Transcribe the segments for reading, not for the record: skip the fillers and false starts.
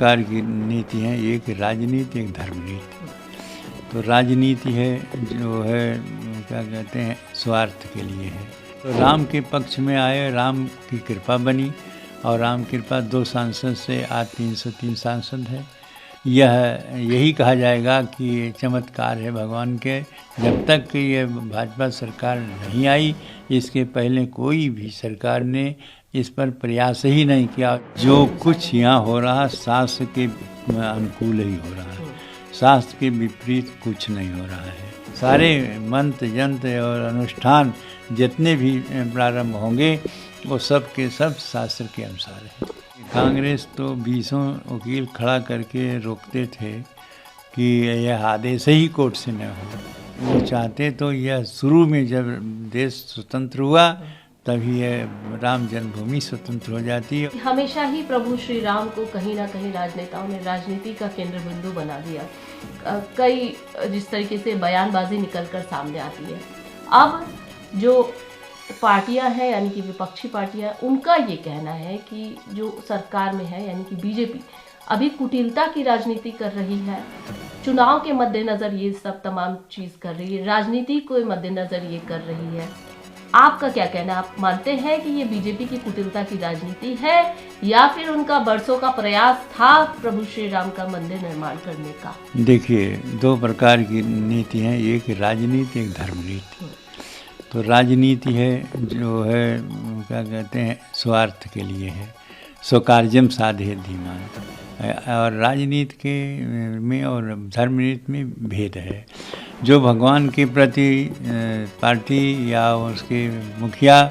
प्रकार की नीति हैं, एक राजनीति, एक धर्म नीति। तो राजनीति है जो है क्या कहते हैं स्वार्थ के लिए है। तो राम के पक्ष में आए, राम की कृपा बनी और राम कृपा 2 सांसद से आज 303 सांसद है। यही कहा जाएगा कि ये चमत्कार है भगवान के। जब तक ये भाजपा सरकार नहीं आई, इसके पहले कोई भी सरकार ने इस पर प्रयास ही नहीं किया। जो कुछ यहाँ हो रहा शास्त्र के अनुकूल ही हो रहा है, शास्त्र के विपरीत कुछ नहीं हो रहा है। सारे मंत्र यंत्र और अनुष्ठान जितने भी प्रारंभ होंगे वो सब के सब शास्त्र के अनुसार है। कांग्रेस तो 20 वकील खड़ा करके रोकते थे कि यह आदेश ही कोर्ट से न हो। वो चाहते तो यह शुरू में जब देश स्वतंत्र हुआ तभी यह राम जन्मभूमि स्वतंत्र हो जाती है। हमेशा ही प्रभु श्री राम को कहीं ना कहीं राजनेताओं ने राजनीति का केंद्र बिंदु बना दिया। कई जिस तरीके से बयानबाजी निकलकर सामने आती है, अब जो पार्टियां हैं यानी कि विपक्षी पार्टियां, उनका ये कहना है कि जो सरकार में है यानी कि बीजेपी अभी कुटिलता की राजनीति कर रही है। चुनाव के मद्देनजर ये सब तमाम चीज कर रही है, राजनीति को मद्देनजर ये कर रही है। आपका क्या कहना है? आप मानते हैं कि ये बीजेपी की कुटिलता की राजनीति है या फिर उनका बरसों का प्रयास था प्रभु श्री राम का मंदिर निर्माण करने का? देखिए, 2 प्रकार की नीति हैं, एक राजनीति, एक धर्म नीति। तो राजनीति है जो है क्या कहते हैं स्वार्थ के लिए है, स्वकार्यम साधे धीमान। और राजनीति के में और धर्म नीति में भेद है। जो भगवान के प्रति पार्टी या उसके मुखिया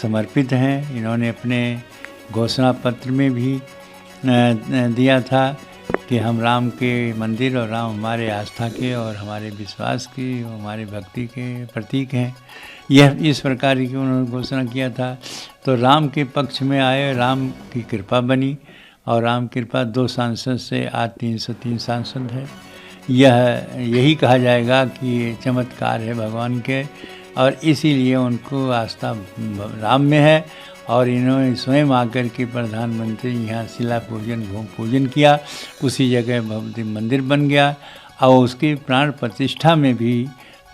समर्पित हैं, इन्होंने अपने घोषणा पत्र में भी दिया था कि हम राम के मंदिर और राम हमारे आस्था के और हमारे विश्वास की, हमारे भक्ति के प्रतीक हैं। यह इस प्रकार की उन्होंने घोषणा किया था। तो राम के पक्ष में आए, राम की कृपा बनी और राम कृपा 2 सांसद से आज 303 सांसद है। यही कहा जाएगा कि ये चमत्कार है भगवान के, और इसीलिए उनको आस्था राम में है। और इन्होंने स्वयं आकर के प्रधानमंत्री यहाँ शिला पूजन, भूमि पूजन किया, उसी जगह भव्य मंदिर बन गया। और उसकी प्राण प्रतिष्ठा में भी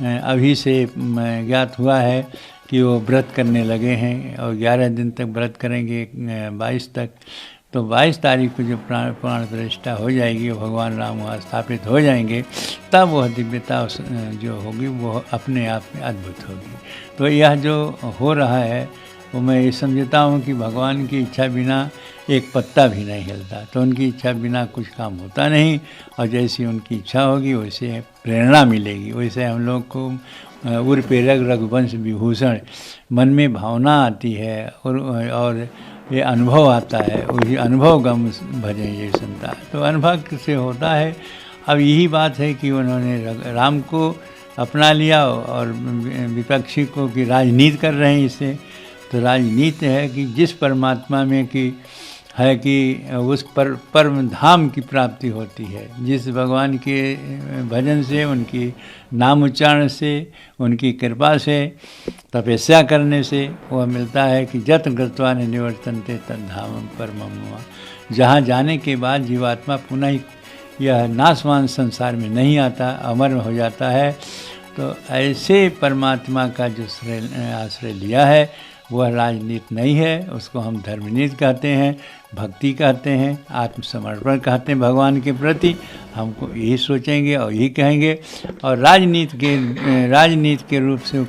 अभी से ज्ञात हुआ है कि वो व्रत करने लगे हैं और 11 दिन तक व्रत करेंगे, 22 तक। तो 22 तारीख को जब प्राण प्रतिष्ठा हो जाएगी, भगवान राम वहाँ स्थापित हो जाएंगे, तब वह दिव्यता जो होगी वो अपने आप में अद्भुत होगी। तो यह जो हो रहा है वो मैं ये समझता हूँ कि भगवान की इच्छा बिना एक पत्ता भी नहीं हिलता। तो उनकी इच्छा बिना कुछ काम होता नहीं, और जैसी उनकी इच्छा होगी वैसे प्रेरणा मिलेगी। वैसे हम लोग को उर प्रेरक रघुवंश विभूषण मन में भावना आती है और ये अनुभव आता है, वही अनुभव गम भजन ये सुनता है। तो अनुभव से होता है। अब यही बात है कि उन्होंने राम को अपना लिया और विपक्षी को कि राजनीति कर रहे हैं इससे। तो राजनीति है कि जिस परमात्मा में कि है कि उस परम धाम की प्राप्ति होती है, जिस भगवान के भजन से, उनकी नाम उच्चारण से, उनकी कृपा से, तपस्या करने से वह मिलता है कि जत गत्वा निवर्तन्ते तद्धाम परमम। जहाँ जाने के बाद जीवात्मा पुनः यह नाशवान संसार में नहीं आता, अमर हो जाता है। तो ऐसे परमात्मा का जो आश्रय लिया है वह राजनीति नहीं है, उसको हम धर्मनीति कहते हैं, भक्ति कहते हैं, आत्मसमर्पण कहते हैं भगवान के प्रति। हमको यही सोचेंगे और यही कहेंगे। और राजनीति के रूप से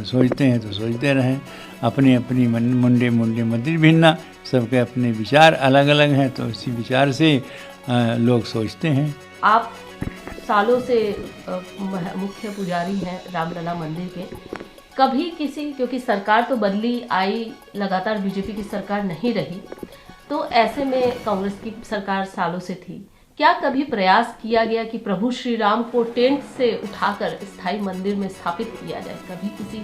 सोचते हैं तो सोचते रहें। अपनी अपनी मुंडे मंदिर भिन्ना, सबके अपने विचार अलग अलग हैं, तो इसी विचार से लोग सोचते हैं। आप सालों से मुख्य पुजारी हैं रामलला मंदिर के। कभी किसी, क्योंकि सरकार तो बदली आई, लगातार बीजेपी की सरकार नहीं रही, तो ऐसे में कांग्रेस की सरकार सालों से थी, क्या कभी प्रयास किया गया कि प्रभु श्री राम को टेंट से उठाकर स्थायी मंदिर में स्थापित किया जाए? कभी किसी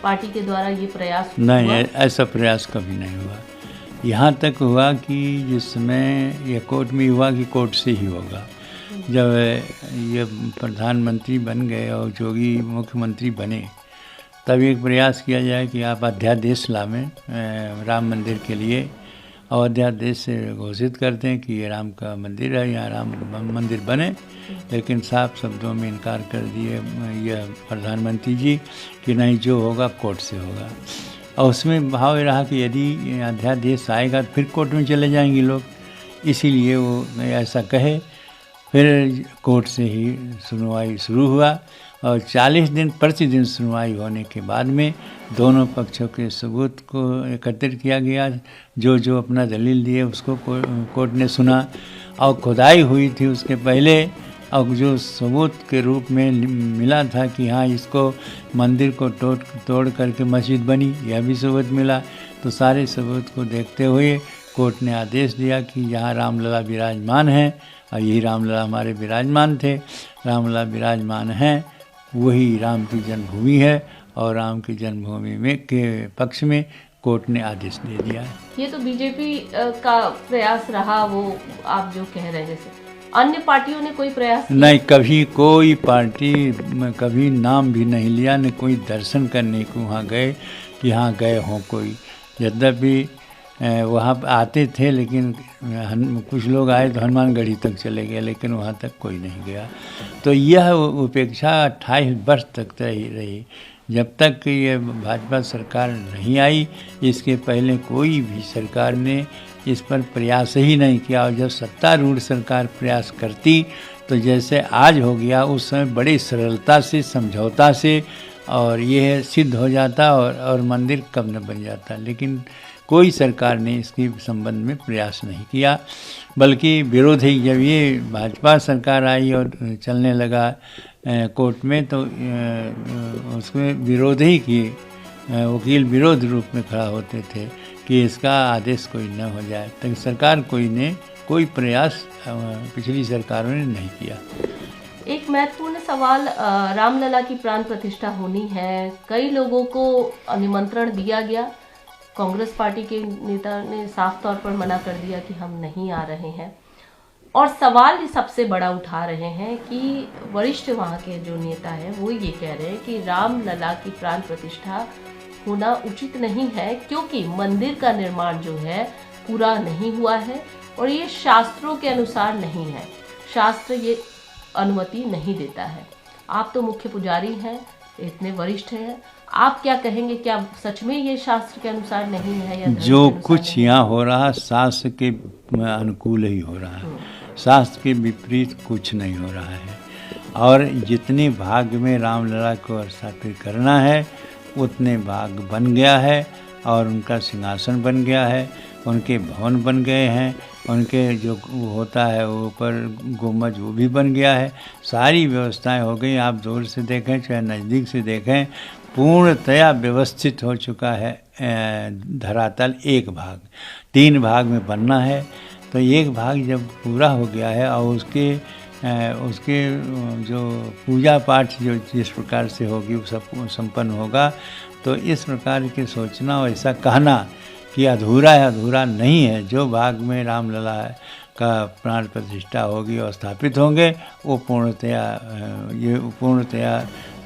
पार्टी के द्वारा ये प्रयास नहीं हुआ? ऐसा प्रयास कभी नहीं हुआ। यहाँ तक हुआ कि जिस समय यह कोर्ट में हुआ कि कोर्ट से ही होगा। जब ये प्रधानमंत्री बन गए और जोगी मुख्यमंत्री बने, तब एक प्रयास किया जाए कि आप अध्यादेश लावें राम मंदिर के लिए, अयोध्यादेश से घोषित करते हैं कि ये राम का मंदिर है, यहाँ राम मंदिर बने, लेकिन साफ शब्दों में इनकार कर दिए यह प्रधानमंत्री जी कि नहीं, जो होगा कोर्ट से होगा। और उसमें भाव ये रहा कि यदि अध्यादेश आएगा तो फिर कोर्ट में चले जाएंगे लोग, इसीलिए वो ऐसा कहे। फिर कोर्ट से ही सुनवाई शुरू हुआ और 40 दिन प्रतिदिन सुनवाई होने के बाद में दोनों पक्षों के सबूत को एकत्रित किया गया। जो जो अपना दलील दिए उसको कोर्ट ने सुना और खुदाई हुई थी उसके पहले, और जो सबूत के रूप में मिला था कि हाँ इसको मंदिर को तोड़ करके मस्जिद बनी, यह भी सबूत मिला। तो सारे सबूत को देखते हुए कोर्ट ने आदेश दिया कि यहाँ रामलला विराजमान हैं, और यही रामलला हमारे विराजमान थे, रामलला विराजमान हैं, वही राम की जन्मभूमि है, और राम की जन्मभूमि में के पक्ष में कोर्ट ने आदेश दे दिया है। ये तो बीजेपी का प्रयास रहा, वो आप जो कह रहे हैं, जैसे अन्य पार्टियों ने कोई प्रयास नहीं, कभी कोई पार्टी कभी नाम भी नहीं लिया, न कोई दर्शन करने को वहाँ गए कि हाँ गए हों कोई। यद्यपि वहाँ आते थे, लेकिन कुछ लोग आए तो हनुमानगढ़ी तक चले गए, लेकिन वहाँ तक कोई नहीं गया। तो यह उपेक्षा 28 वर्ष तक रही, जब तक ये भाजपा सरकार नहीं आई। इसके पहले कोई भी सरकार ने इस पर प्रयास ही नहीं किया, और जब सत्तारूढ़ सरकार प्रयास करती तो जैसे आज हो गया, उस समय बड़ी सरलता से, समझौता से और ये सिद्ध हो जाता और मंदिर कब न बन जाता। लेकिन कोई सरकार ने इसके संबंध में प्रयास नहीं किया, बल्कि विरोध ही, जब ये भाजपा सरकार आई और चलने लगा कोर्ट में, तो उसमें विरोध ही किए, वकील विरोध रूप में खड़ा होते थे कि इसका आदेश कोई न हो जाए। तक सरकार कोई प्रयास पिछली सरकारों ने नहीं किया। एक महत्वपूर्ण सवाल, रामलला की प्राण प्रतिष्ठा होनी है, कई लोगों को निमंत्रण दिया गया, कांग्रेस पार्टी के नेता ने साफ तौर पर मना कर दिया कि हम नहीं आ रहे हैं, और सवाल ये सबसे बड़ा उठा रहे हैं कि वरिष्ठ वहाँ के जो नेता है वो ये कह रहे हैं कि रामलला की प्राण प्रतिष्ठा होना उचित नहीं है, क्योंकि मंदिर का निर्माण जो है पूरा नहीं हुआ है और ये शास्त्रों के अनुसार नहीं है, शास्त्र ये अनुमति नहीं देता है। आप तो मुख्य पुजारी हैं, इतने वरिष्ठ हैं, आप क्या कहेंगे, क्या सच में ये शास्त्र के अनुसार नहीं है या जो कुछ यहाँ हो रहा शास्त्र के अनुकूल ही हो रहा है, शास्त्र के विपरीत कुछ नहीं हो रहा है। और जितने भाग में रामलला को स्थापित करना है उतने भाग बन गया है, और उनका सिंहासन बन गया है, उनके भवन बन गए हैं, उनके जो होता है वो ऊपर गुम्बज वो भी बन गया है, सारी व्यवस्थाएं हो गई। आप दूर से देखें चाहे नज़दीक से देखें, पूर्णतया व्यवस्थित हो चुका है धरातल। एक भाग 3 भाग में बनना है, तो एक भाग जब पूरा हो गया है और उसके जो पूजा पाठ जो जिस प्रकार से होगी वो सब संपन्न होगा, तो इस प्रकार के सोचना और ऐसा कहना कि अधूरा है, अधूरा नहीं है। जो भाग में रामलला का प्राण प्रतिष्ठा होगी और स्थापित होंगे वो पूर्णतया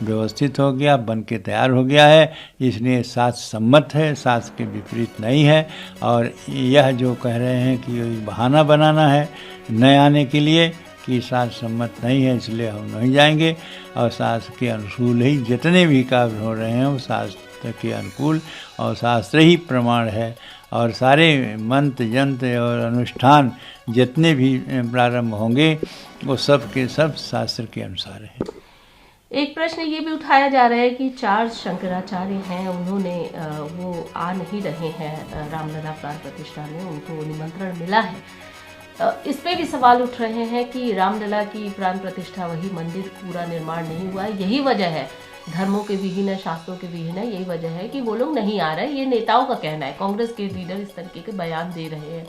व्यवस्थित हो गया, बन के तैयार हो गया है, इसलिए शास्त्र सम्मत है, शास्त्र के विपरीत नहीं है। और यह जो कह रहे हैं कि बहाना बनाना है न आने के लिए कि शास्त्र सम्मत नहीं है इसलिए हम नहीं जाएंगे, और शास्त्र के अनुकूल ही जितने भी कार्य हो रहे हैं वो शास्त्र के अनुकूल और शास्त्र ही प्रमाण है, और सारे मंत्र यंत्र और अनुष्ठान जितने भी प्रारंभ होंगे वो सब के सब शास्त्र के अनुसार है। एक प्रश्न ये भी उठाया जा रहा है कि 4 शंकराचार्य हैं, उन्होंने वो आ नहीं रहे हैं रामलला प्राण प्रतिष्ठा में, उनको निमंत्रण मिला है। इस पे भी सवाल उठ रहे हैं कि रामलला की प्राण प्रतिष्ठा, वही मंदिर पूरा निर्माण नहीं हुआ है, यही वजह है, धर्मों के विहीन है, शास्त्रों के विहीन है, यही वजह है कि वो लोग नहीं आ रहे। ये नेताओं का कहना है, कांग्रेस के लीडर इस तरीके के बयान दे रहे हैं।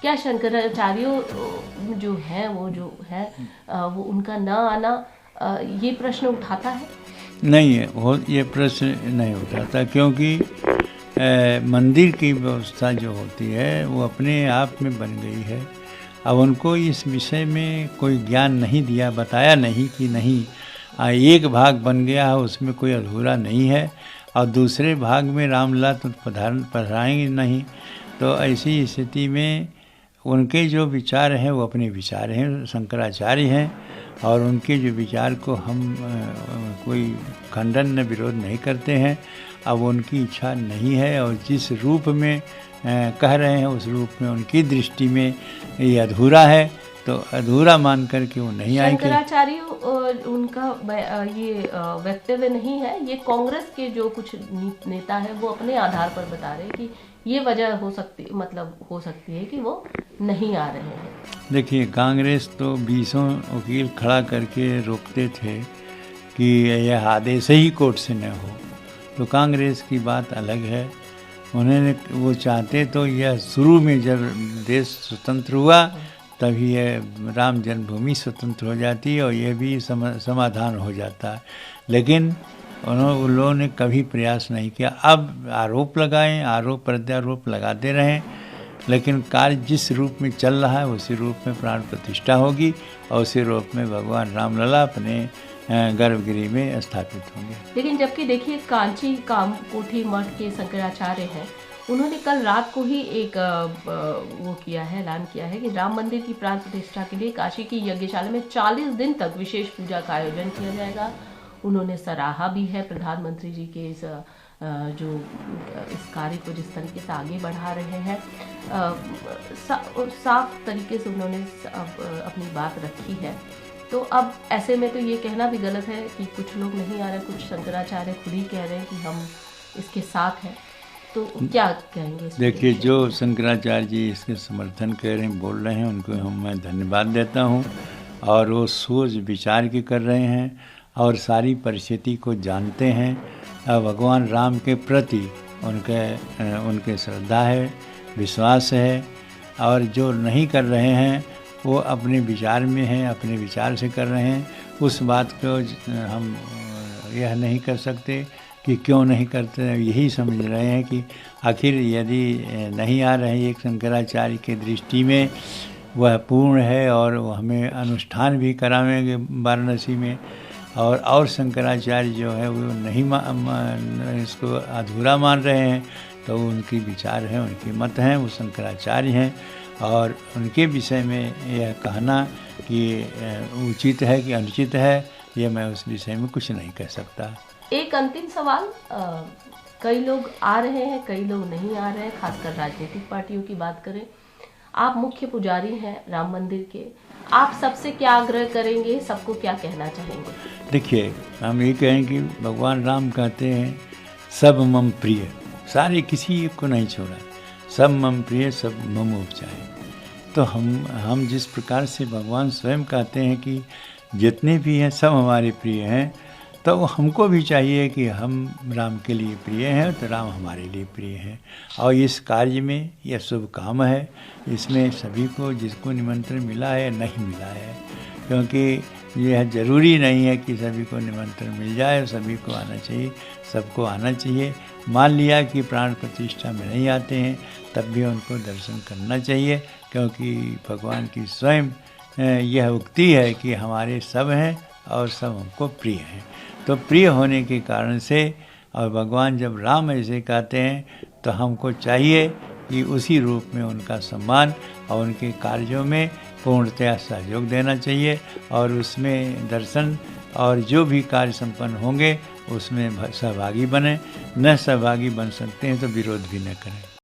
क्या शंकराचार्यों जो है वो उनका न आना ये प्रश्न उठाता है? नहीं है, वो ये प्रश्न नहीं उठाता, क्योंकि मंदिर की व्यवस्था जो होती है वो अपने आप में बन गई है। अब उनको इस विषय में कोई ज्ञान नहीं दिया, बताया नहीं कि नहीं एक भाग बन गया है उसमें कोई अधूरा नहीं है, और दूसरे भाग में रामलला तो पधराएंगे नहीं, तो ऐसी स्थिति में उनके जो विचार हैं वो अपने विचार हैं, शंकराचार्य हैं, और उनके जो विचार को हम कोई खंडन न विरोध नहीं करते हैं। अब उनकी इच्छा नहीं है और जिस रूप में कह रहे हैं उस रूप में उनकी दृष्टि में ये अधूरा है, तो अधूरा मान करके वो नहीं आएंगे। शंकराचार्य उनका ये वक्तव्य नहीं है, ये कांग्रेस के जो कुछ नेता है वो अपने आधार पर बता रहे हैं कि ये वजह हो सकती है कि वो नहीं आ रहे हैं। देखिए, कांग्रेस तो 20 वकील खड़ा करके रोकते थे कि यह आदेश ही कोर्ट से न हो, तो कांग्रेस की बात अलग है। उन्होंने वो चाहते तो यह शुरू में जब देश स्वतंत्र हुआ तभी यह राम जन्मभूमि स्वतंत्र हो जाती और यह भी समाधान हो जाता है, लेकिन उन लोगों ने कभी प्रयास नहीं किया। अब आरोप लगाएं, आरोप प्रत्यारोप लगाते रहें, लेकिन कार्य जिस रूप में चल रहा है उसी रूप में प्राण प्रतिष्ठा होगी और उसी रूप में भगवान रामलला अपने गर्भगृह में स्थापित होंगे। लेकिन जबकि देखिए, कांची कामकोठी मठ के शंकराचार्य हैं, उन्होंने कल रात को ही एक वो किया है, ऐलान किया है कि राम मंदिर की प्राण प्रतिष्ठा के लिए काशी की यज्ञशाला में 40 दिन तक विशेष पूजा का आयोजन किया जाएगा। उन्होंने सराहा भी है प्रधानमंत्री जी के इस कार्य को जिस तरीके से आगे बढ़ा रहे हैं। साफ तरीके से उन्होंने अपनी बात रखी है। तो अब ऐसे में तो ये कहना भी गलत है कि कुछ लोग नहीं आ रहे, कुछ शंकराचार्य खुद ही कह रहे हैं कि हम इसके साथ हैं, तो क्या कहेंगे? देखिए, जो शंकराचार्य जी इसके समर्थन कह रहे हैं, बोल रहे हैं, उनको मैं धन्यवाद देता हूँ। और वो सोच विचार के कर रहे हैं और सारी परिस्थिति को जानते हैं। भगवान राम के प्रति उनके श्रद्धा है, विश्वास है, और जो नहीं कर रहे हैं वो अपने विचार में हैं, अपने विचार से कर रहे हैं। उस बात को हम यह नहीं कर सकते कि क्यों नहीं करते, यही समझ रहे हैं कि आखिर यदि नहीं आ रहे एक शंकराचार्य की दृष्टि में वह पूर्ण है और वो हमें अनुष्ठान भी करावेंगे वाराणसी में, और शंकराचार्य जो है वो नहीं इसको अधूरा मान रहे हैं, तो उनकी विचार है, उनकी मत हैं, वो शंकराचार्य हैं, और उनके विषय में यह कहना कि उचित है कि अनुचित है, ये मैं उस विषय में कुछ नहीं कह सकता। एक अंतिम सवाल, कई लोग आ रहे हैं, कई लोग नहीं आ रहे हैं, खासकर राजनीतिक पार्टियों की बात करें। आप मुख्य पुजारी हैं राम मंदिर के, आप सबसे क्या आग्रह करेंगे, सबको क्या कहना चाहेंगे? देखिए, हम ये कहें कि भगवान राम कहते हैं सब मम प्रिय, सारे किसी एक को नहीं छोड़ा, सब मम प्रिय सब मम उपजाए। तो हम जिस प्रकार से भगवान स्वयं कहते हैं कि जितने भी हैं सब हमारे प्रिय हैं, तो हमको भी चाहिए कि हम राम के लिए प्रिय हैं, तो राम हमारे लिए प्रिय हैं। और इस कार्य में यह शुभ काम है, इसमें सभी को जिसको निमंत्रण मिला है नहीं मिला है, क्योंकि यह ज़रूरी नहीं है कि सभी को निमंत्रण मिल जाए, सभी को आना चाहिए, सबको आना चाहिए। मान लिया कि प्राण प्रतिष्ठा में नहीं आते हैं, तब भी उनको दर्शन करना चाहिए, क्योंकि भगवान की स्वयं यह उक्ति है कि हमारे सब हैं और सब हमको प्रिय हैं। तो प्रिय होने के कारण से, और भगवान जब राम ऐसे कहते हैं, तो हमको चाहिए कि उसी रूप में उनका सम्मान और उनके कार्यों में पूर्णतया सहयोग देना चाहिए, और उसमें दर्शन और जो भी कार्य संपन्न होंगे उसमें सहभागी बने। न सहभागी बन सकते हैं तो विरोध भी न करें।